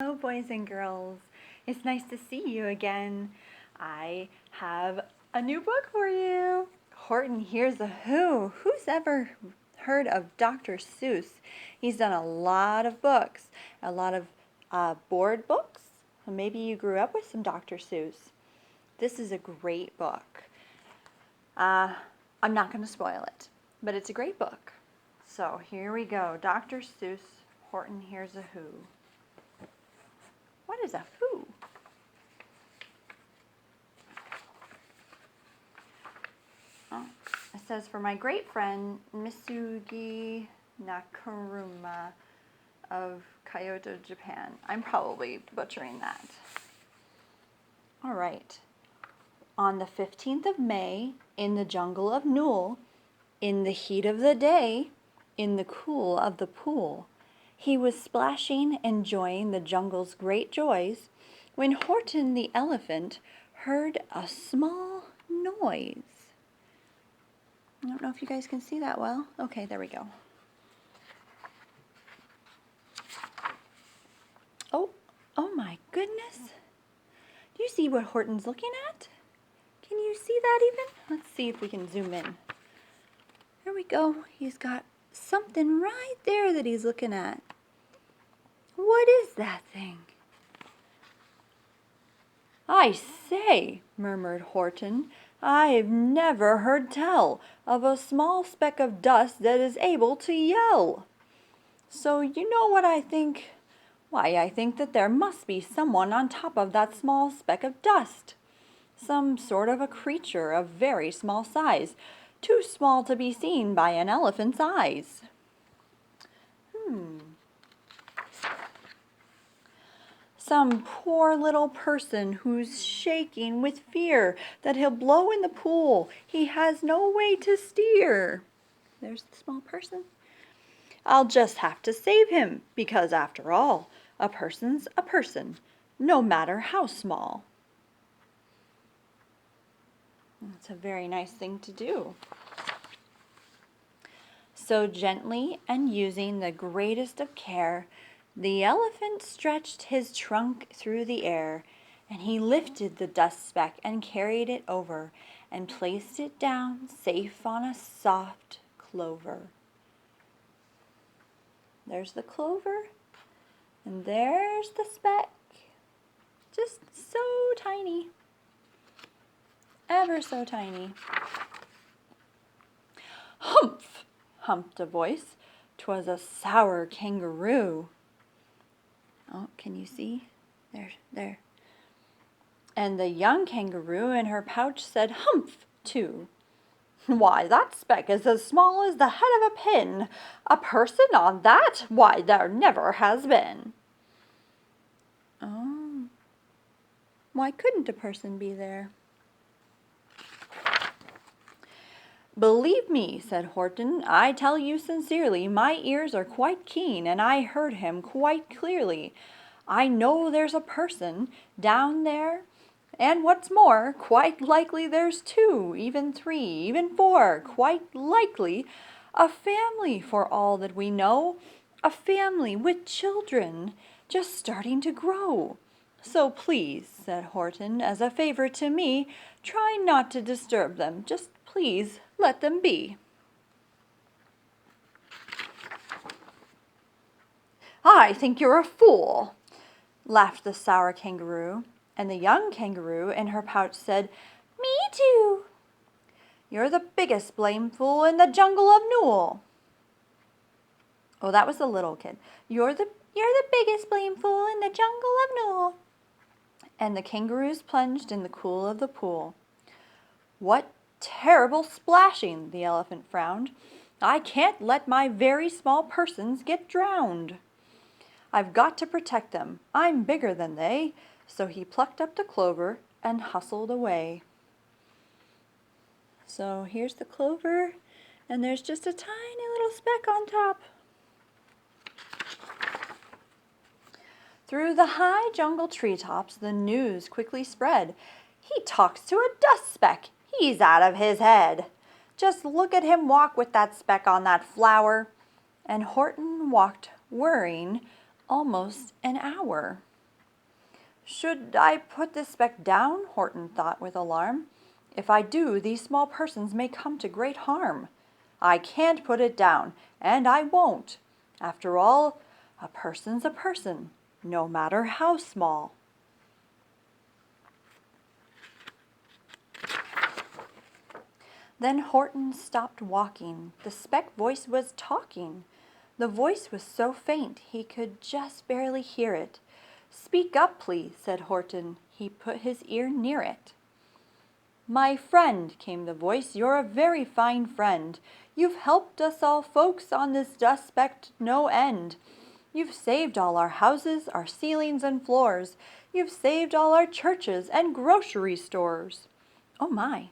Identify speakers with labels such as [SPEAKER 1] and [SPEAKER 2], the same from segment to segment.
[SPEAKER 1] Hello, boys and girls. It's nice to see you again. I have a new book for you. Horton Hears a Who. Who's ever heard of Dr. Seuss? He's done a lot of books, a lot of board books. Maybe you grew up with some Dr. Seuss. This is a great book. I'm not going to spoil it, but it's a great book. So here we go. Dr. Seuss, Horton Hears a Who. What is a who? Oh, it says, for my great friend Misugi Nakaruma of Kyoto, Japan. I'm probably butchering that. All right. On the 15th of May, in the jungle of Newell, in the heat of the day, in the cool of the pool, he was splashing, enjoying the jungle's great joys, when Horton the elephant heard a small noise. I don't know if you guys can see that well. Okay, there we go. Oh my goodness. Do you see what Horton's looking at? Can you see that even? Let's see if we can zoom in. There we go. He's got something right there that he's looking at. What is that thing? I say, murmured Horton, I've never heard tell of a small speck of dust that is able to yell. So you know what I think? Why, I think that there must be someone on top of that small speck of dust. Some sort of a creature of very small size, too small to be seen by an elephant's eyes. Some poor little person who's shaking with fear that he'll blow in the pool. He has no way to steer. There's the small person. I'll just have to save him, because after all, a person's a person, no matter how small. That's a very nice thing to do. So gently and using the greatest of care, the elephant stretched his trunk through the air, and he lifted the dust speck and carried it over and placed it down safe on a soft clover. There's the clover, and there's the speck. Just so tiny. Ever so tiny. Humph! Humped a voice. 'Twas a sour kangaroo. Oh, can you see? There. And the young kangaroo in her pouch said humph, too. Why, that speck is as small as the head of a pin. A person on that? Why, there never has been. Oh. Why couldn't a person be there? Believe me, said Horton, I tell you sincerely, my ears are quite keen, and I heard him quite clearly. I know there's a person down there, and what's more, quite likely there's two, even three, even four, quite likely a family for all that we know, a family with children just starting to grow. So please, said Horton, as a favor to me, try not to disturb them. Just please let them be. I think you're a fool, laughed the sour kangaroo, and the young kangaroo in her pouch said, Me too. You're the biggest blame fool in the jungle of Newell. Oh, that was the little kid. You're the biggest blame fool in the jungle of Newell. And the kangaroos plunged in the cool of the pool. What terrible splashing, the elephant frowned. I can't let my very small persons get drowned. I've got to protect them. I'm bigger than they. So he plucked up the clover and hustled away. So here's the clover, and there's just a tiny little speck on top. Through the high jungle treetops, the news quickly spread. He talks to a dust speck. He's out of his head. Just look at him walk with that speck on that flower. And Horton walked, worrying, almost an hour. Should I put this speck down? Horton thought with alarm. If I do, these small persons may come to great harm. I can't put it down, and I won't. After all, a person's a person, no matter how small. Then Horton stopped walking. The speck voice was talking. The voice was so faint he could just barely hear it. Speak up, please, said Horton. He put his ear near it. My friend, came the voice, you're a very fine friend. You've helped us all folks on this dust speck no end. You've saved all our houses, our ceilings and floors. You've saved all our churches and grocery stores. Oh my,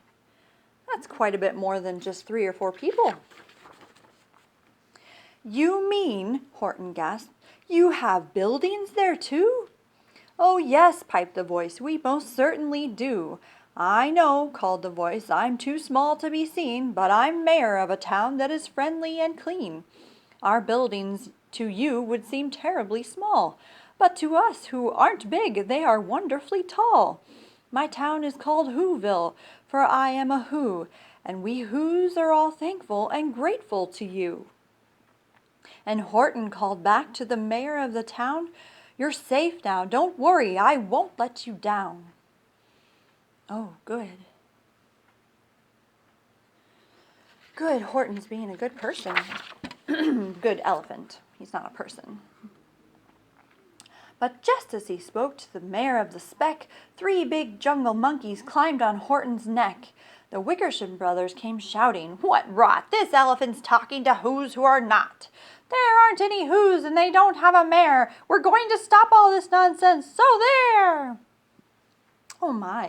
[SPEAKER 1] that's quite a bit more than just 3 or 4 people. You mean, Horton gasped, you have buildings there too? Oh yes, piped the voice, we most certainly do. I know, called the voice, I'm too small to be seen, but I'm mayor of a town that is friendly and clean. Our buildings to you would seem terribly small, but to us who aren't big, they are wonderfully tall. My town is called Whoville, for I am a Who, and we Whos are all thankful and grateful to you. And Horton called back to the mayor of the town, You're safe now, don't worry, I won't let you down. Oh, good. Good, Horton's being a good person. Good elephant. He's not a person. But just as he spoke to the mayor of the speck, 3 big jungle monkeys climbed on Horton's neck. The Wickersham brothers came shouting, What rot! This elephant's talking to Whos who are not. There aren't any Whos and they don't have a mayor. We're going to stop all this nonsense, so there! Oh my.